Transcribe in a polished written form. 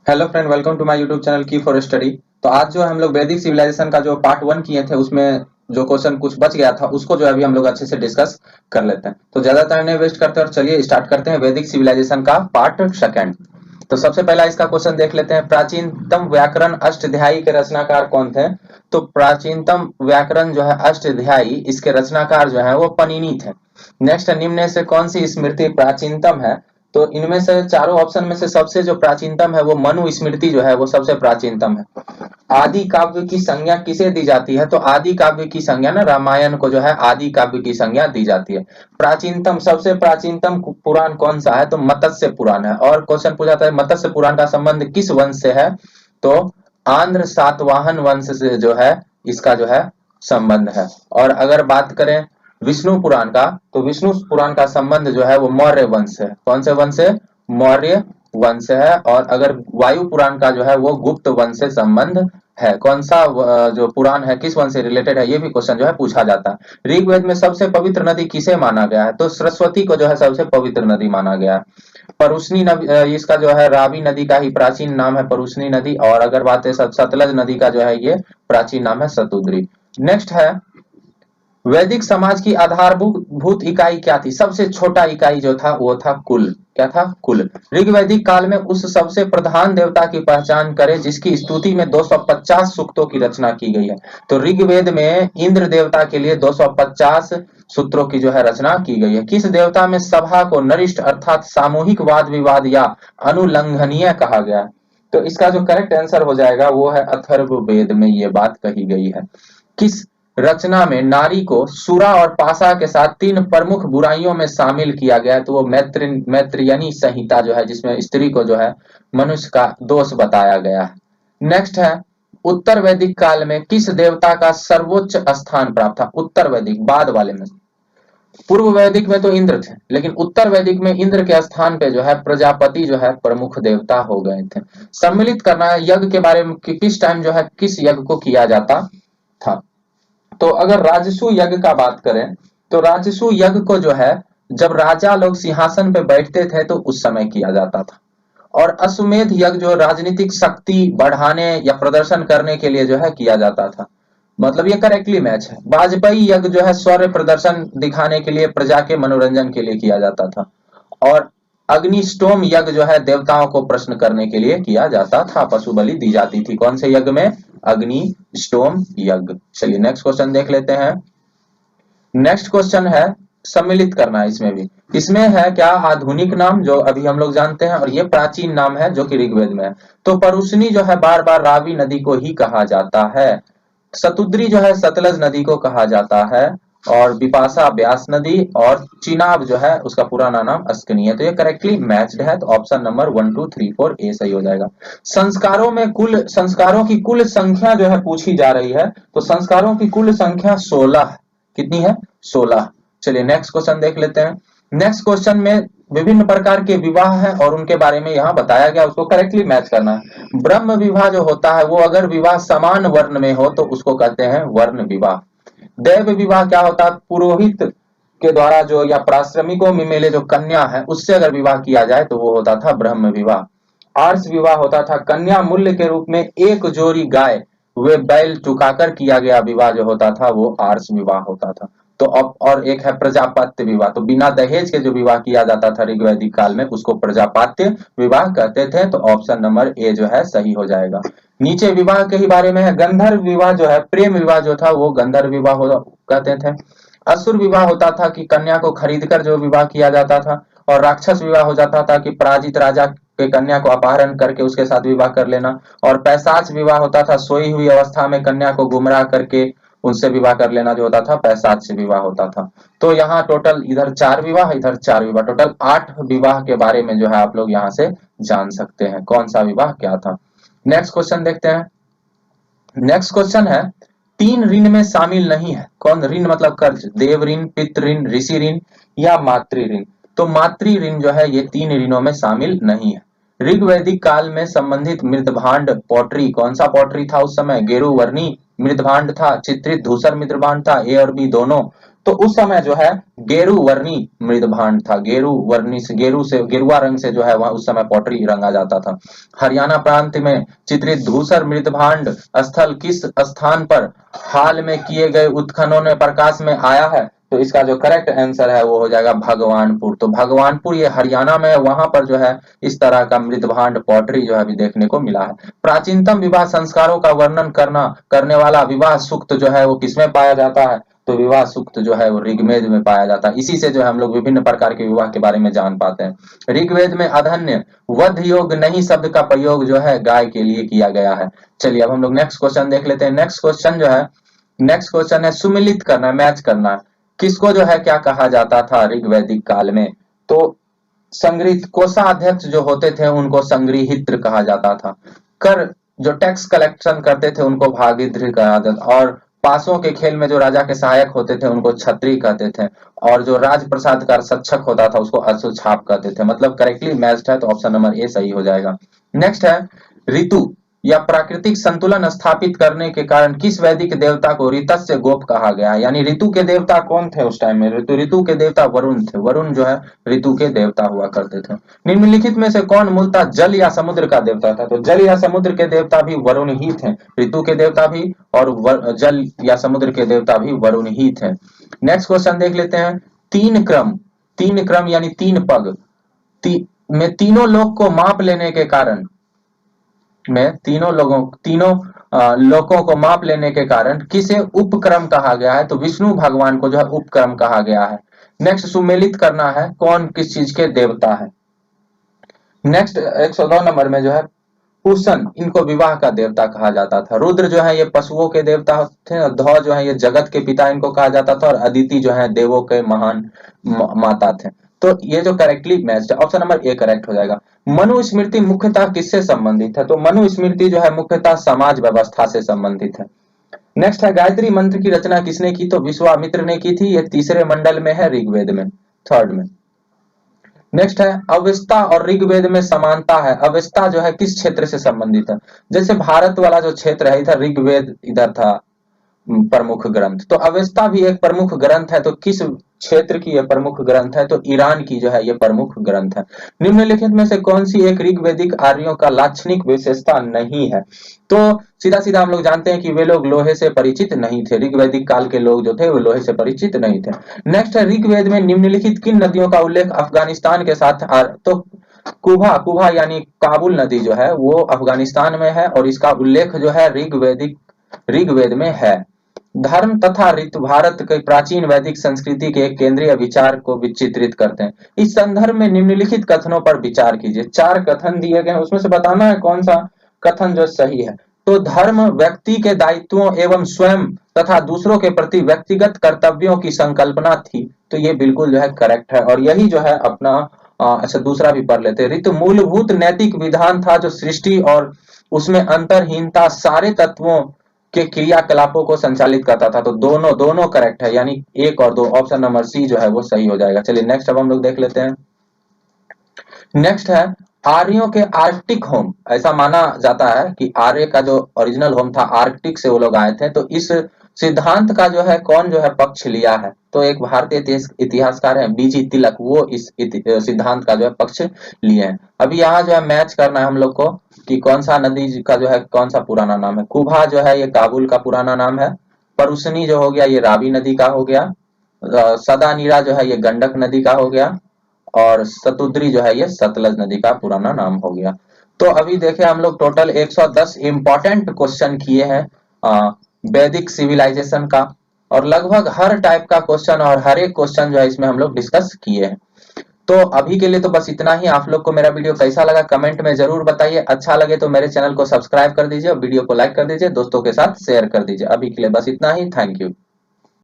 Hello friend, welcome to my YouTube channel key for study. तो आज जो हम लोग वैदिक सिविलाइजेशन का जो पार्ट 1 किए थे उसमें जो क्वेश्चन कुछ बच गया था उसको जो है अभी हम लोग अच्छे से डिस्कस कर लेते हैं। तो ज्यादा टाइम नहीं वेस्ट करते और चलिए स्टार्ट करते हैं वैदिक सिविलाइजेशन का पार्ट सेकंड। तो सबसे पहला इसका क्वेश्चन देख लेते हैं, प्राचीनतम व्याकरण अष्टाध्यायी के रचनाकार कौन थे। तो प्राचीनतम व्याकरण जो है अष्टाध्यायी, इसके रचनाकार जो है वो पनिनी थे। नेक्स्ट, निम्न से कौन सी स्मृति प्राचीनतम है। तो इनमें से चारों ऑप्शन में से सबसे जो प्राचीनतम है वो मनु स्मृति जो है वो सबसे प्राचीनतम है। आदि काव्य की संज्ञा किसे दी जाती है। तो आदि काव्य की संज्ञा ना रामायण को जो है आदि काव्य की संज्ञा दी जाती है। प्राचीनतम, सबसे प्राचीनतम पुराण कौन सा है। तो मत्स्य पुराण है। और क्वेश्चन पूछा था मत्स्य पुराण का संबंध किस वंश से है। तो आंध्र सातवाहन वंश से जो है इसका जो है संबंध है। और अगर बात करें विष्णु पुराण का, तो विष्णु पुराण का संबंध जो है वो मौर्य वंश है। कौन से वंश से। मौर्य वंश है। और अगर वायु पुराण का जो है वो गुप्त वंश से संबंध है। कौन सा जो पुराण है किस वंश से रिलेटेड है, ये भी क्वेश्चन जो है पूछा जाता है। ऋग्वेद में सबसे पवित्र नदी किसे माना गया है। तो सरस्वती को जो है सबसे पवित्र नदी माना गया है। परुष्णी नदी, इसका जो है रावी नदी का ही प्राचीन नाम है परुष्णी नदी। और अगर बात है सतलज नदी का जो है ये प्राचीन नाम है शतुद्री। नेक्स्ट है, वैदिक समाज की आधारभूत इकाई क्या थी। सबसे छोटा इकाई जो था वो था कुल। क्या था। कुल। ऋग्वैदिक काल में उस सबसे प्रधान देवता की पहचान करें जिसकी स्तुति में 250 सूक्तों की रचना की गई है। तो ऋग्वेद में इंद्र देवता के लिए 250 सूत्रों की जो है रचना की गई है। किस देवता में सभा को नरिष्ठ अर्थात सामूहिक वाद विवाद या अनुलंघनीय कहा गया है। तो इसका जो करेक्ट आंसर हो जाएगा वो है अथर्ववेद में ये बात कही गई है। किस रचना में नारी को सुरा और पाशा के साथ तीन प्रमुख बुराइयों में शामिल किया गया है। तो वो मैत्रेयनी संहिता जो है जिसमें स्त्री को जो है मनुष्य का दोष बताया गया है। नेक्स्ट है, उत्तर वैदिक काल में किस देवता का सर्वोच्च स्थान प्राप्त था। उत्तर वैदिक बाद वाले में। पूर्व वैदिक में तो इंद्र थे, लेकिन उत्तर वैदिक में इंद्र के स्थान पे जो है प्रजापति जो है प्रमुख देवता हो गए थे। सम्मिलित करना है यज्ञ के बारे में कि किस टाइम जो है किस यज्ञ को किया जाता था। तो अगर राजसु यज्ञ का बात करें तो राजसु यज्ञ को जो है जब राजा लोग सिंहासन पे बैठते थे तो उस समय किया जाता था। और अश्वमेध यज्ञ जो राजनीतिक शक्ति बढ़ाने या प्रदर्शन करने के लिए जो है किया जाता था। मतलब ये करेक्टली मैच है। वाजपेयी यज्ञ जो है शौर्य प्रदर्शन दिखाने के लिए, प्रजा के मनोरंजन के लिए किया जाता था। और अग्निष्टोम यज्ञ जो है देवताओं को प्रश्न करने के लिए किया जाता था, पशु बलि दी जाती थी। कौन से यज्ञ में। अग्निष्टोम यज्ञ। चलिए नेक्स्ट क्वेश्चन देख लेते हैं। नेक्स्ट क्वेश्चन है, सम्मिलित करना है इसमें भी। इसमें है क्या आधुनिक नाम जो अभी हम लोग जानते हैं, और ये प्राचीन नाम है जो कि ऋग्वेद में है। तो परुष्णी जो है बार बार रावी नदी को ही कहा जाता है। शतुद्री जो है सतलज नदी को कहा जाता है। और बिपाशा ब्यास नदी। और चिनाब जो है उसका पुराना नाम अस्कनी है। तो ये करेक्टली मैच्ड है। तो ऑप्शन नंबर 1 2 3 4 ए सही हो जाएगा। संस्कारों की कुल संख्या जो है पूछी जा रही है। तो संस्कारों की कुल संख्या 16। कितनी है। 16। चलिए नेक्स्ट क्वेश्चन देख लेते हैं। नेक्स्ट क्वेश्चन में विभिन्न प्रकार के विवाह है और उनके बारे में यहाँ बताया गया, उसको करेक्टली मैच करना है। ब्रह्म विवाह जो होता है वो अगर विवाह समान वर्ण में हो तो उसको कहते हैं वर्ण विवाह। दैव विवाह क्या होता है, पुरोहित के द्वारा जो या प्राश्रमिकों में मिले जो कन्या है उससे अगर विवाह किया जाए तो वो होता था ब्रह्म विवाह। आर्ष विवाह होता था कन्या मूल्य के रूप में एक जोड़ी गाय वे बैल चुकाकर किया गया विवाह जो होता था वो आर्ष विवाह होता था। तो अब और एक है प्रजापत्य विवाह। तो बिना दहेज के जो विवाह किया जाता था ऋग्वैदिक काल में उसको प्रजापत्य विवाह कहते थे। तो ऑप्शन नंबर ए जो है सही हो जाएगा। नीचे विवाह के ही बारे में है। गंधर्व विवाह जो है, प्रेम विवाह जो था वो गंधर्व विवाह कहते थे। असुर विवाह होता था कि कन्या को खरीदकर जो विवाह किया जाता था। और राक्षस विवाह हो जाता था कि पराजित राजा के कन्या को अपहरण करके उसके साथ विवाह कर लेना। और पैशाच विवाह होता था, सोई हुई अवस्था में कन्या को गुमराह करके उनसे विवाह कर लेना जो होता था पैशाच से विवाह होता था। तो यहाँ टोटल इधर 4 विवाह इधर 4 विवाह, टोटल 8 विवाह के बारे में जो है आप लोग यहाँ से जान सकते हैं कौन सा विवाह क्या था। नेक्स्ट क्वेश्चन देखते हैं। नेक्स्ट क्वेश्चन है, 3 ऋण में शामिल नहीं है। कौन ऋण मतलब कर्ज, देव ऋण, पितृ ऋण, ऋषि ऋण या मातृ ऋण। तो मातृ ऋण जो है ये 3 ऋणों में शामिल नहीं है। ऋग्वैदिक काल में संबंधित मृदभांड पॉटरी, कौन सा पॉटरी था उस समय। गेरुवर्णी मृदभांड था, चित्रित धूसर मृदभांड था, ए और बी दोनों। तो उस समय जो है गेरू वर्णी मृदभांड था, गेरू वर्णी से, गेरू से, गेरुआ रंग से जो है वह उस समय पॉटरी रंगा जाता था। हरियाणा प्रांत में चित्रित धूसर मृदभांड स्थल किस स्थान पर हाल में किए गए उत्खननों में प्रकाश में आया है? तो इसका जो करेक्ट आंसर है वो हो जाएगा भगवानपुर। तो भगवानपुर ये हरियाणा में है, वहां पर जो है इस तरह का मृदभांड पॉटरी जो है अभी देखने को मिला है। प्राचीनतम विवाह संस्कारों का वर्णन करने वाला विवाह सूक्त जो है वो किसमें पाया जाता है? तो विवाह सूक्त जो है वो ऋग्वेद में पाया जाता है। इसी से जो है हम लोग विभिन्न प्रकार के विवाह के बारे में जान पाते हैं। ऋग्वेद में अधन्य वध योग नहीं शब्द का प्रयोग जो है गाय के लिए किया गया है। चलिए अब हम लोग नेक्स्ट क्वेश्चन देख लेते हैं। नेक्स्ट क्वेश्चन है सुमिलित करना, मैच करना। किसको जो है क्या कहा जाता था ऋग्वैदिक काल में? तो संग्रहित कोषाध्यक्ष जो होते थे उनको संग्रहित्र कहा जाता था। कर जो टैक्स कलेक्शन करते थे उनको भागीद्र कहा जाता था। और पासों के खेल में जो राजा के सहायक होते थे उनको छत्री कहते थे। और जो राजप्रसाद का सक्षक होता था उसको अश्वछाप कहते थे। मतलब करेक्टली मैच्ड है, तो ऑप्शन नंबर ए सही हो जाएगा। नेक्स्ट है ऋतु या प्राकृतिक संतुलन स्थापित करने के कारण किस वैदिक देवता को ऋतस्य गोप कहा गया है? यानी ऋतु के देवता कौन थे उस टाइम में? ऋतु के देवता वरुण थे। वरुण जो है ऋतु के देवता हुआ करते थे। निम्नलिखित में से कौन मूलतः जल या समुद्र का देवता था? तो जल या समुद्र के देवता भी वरुण ही थे। ऋतु के देवता भी और जल या समुद्र के देवता भी वरुण ही थे। नेक्स्ट क्वेश्चन देख लेते हैं। तीन क्रम यानी तीन पग में तीनों लोक को माप लेने के कारण तीनों लोकों को माप लेने के कारण किसे उपक्रम कहा गया है? तो विष्णु भगवान को जो है उपक्रम कहा गया है। नेक्स्ट सुमेलित करना है, कौन किस चीज के देवता है? नेक्स्ट 102 नंबर में जो है पूषण, इनको विवाह का देवता कहा जाता था। रुद्र जो है ये पशुओं के देवता थे। और ध्व जो है ये जगत के पिता इनको कहा जाता था। और अदिति जो है देवों के महान माता थे। तो ये जो करेक्टली मैच्ड है, ऑप्शन नंबर ए करेक्ट हो जाएगा। मनुस्मृति मुख्यतः किससे संबंधित है? तो मनुस्मृति जो है मुख्यतः समाज व्यवस्था से संबंधित है। नेक्स्ट है गायत्री मंत्र की रचना किसने की? तो विश्वामित्र ने की थी। ये तीसरे मंडल में है ऋग्वेद में, थर्ड में। नेक्स्ट है अवेस्ता और ऋग्वेद में समानता है। अवेस्ता जो है किस क्षेत्र से संबंधित है? जैसे भारत वाला जो क्षेत्र है इधर ऋग्वेद, इधर था प्रमुख ग्रंथ। तो अवेस्ता भी एक प्रमुख ग्रंथ है। तो किस क्षेत्र की यह प्रमुख ग्रंथ है? तो ईरान की जो है ये प्रमुख ग्रंथ है। निम्नलिखित में से कौन सी एक ऋग्वेदिक आर्यों का लाक्षणिक विशेषता नहीं है? तो सीधा सीधा हम लोग जानते हैं कि वे लोग लोहे से परिचित नहीं थे। ऋग्वैदिक काल के लोग जो थे वो लोहे से परिचित नहीं थे। नेक्स्ट है ऋग्वेद में निम्नलिखित किन नदियों का उल्लेख अफगानिस्तान के साथ तो कुभा यानी काबुल नदी जो है वो अफगानिस्तान में है। और इसका उल्लेख जो है ऋग्वेद में है। धर्म तथा ऋतु भारत के प्राचीन वैदिक संस्कृति के एक केंद्रीय विचार को विचित्रित करते हैं। इस संदर्भ में निम्नलिखित कथनों पर विचार कीजिए। 4 कथन दिए गए हैं, उसमें से बताना है कौन सा कथन जो सही है। तो धर्म व्यक्ति के दायित्वों एवं स्वयं तथा दूसरों के प्रति व्यक्तिगत कर्तव्यों की संकल्पना थी। तो ये बिल्कुल जो है करेक्ट है। और यही जो है अपना अच्छा दूसरा भी पढ़ लेते हैं। ऋतु मूलभूत नैतिक विधान था जो सृष्टि और उसमें अंतरहीनता सारे तत्वों के क्रियाकलापों को संचालित करता था। तो दोनों करेक्ट है, यानी 1 और 2, ऑप्शन नंबर सी जो है वो सही हो जाएगा। चलिए नेक्स्ट अब हम लोग देख लेते हैं। नेक्स्ट है आर्यों के आर्कटिक होम। ऐसा माना जाता है कि आर्य का जो ओरिजिनल होम था आर्कटिक से वो लोग आए थे। तो इस सिद्धांत का जो है कौन जो है पक्ष लिया है? तो एक भारतीय इतिहासकार है बीजी तिलक, वो इस सिद्धांत का जो है पक्ष लिए हैं। अभी यहाँ जो है मैच करना है हम लोग को कि कौन सा नदी का जो है कौन सा पुराना नाम है। कुभा जो है ये काबुल का पुराना नाम है। परुसनी जो हो गया ये रावी नदी का हो गया। सदानीरा जो है ये गंडक नदी का हो गया। और सतुद्री जो है ये सतलज नदी का पुराना नाम हो गया। तो अभी देखे हम लोग टोटल 110 इंपॉर्टेंट क्वेश्चन किए हैं वैदिक सिविलाइजेशन का। और लगभग हर टाइप का क्वेश्चन और हर एक क्वेश्चन जो है इसमें हम लोग डिस्कस किए हैं। तो अभी के लिए तो बस इतना ही। आप लोग को मेरा वीडियो कैसा लगा कमेंट में जरूर बताइए। अच्छा लगे तो मेरे चैनल को सब्सक्राइब कर दीजिए और वीडियो को लाइक कर दीजिए, दोस्तों के साथ शेयर कर दीजिए। अभी के लिए बस इतना ही। Thank you.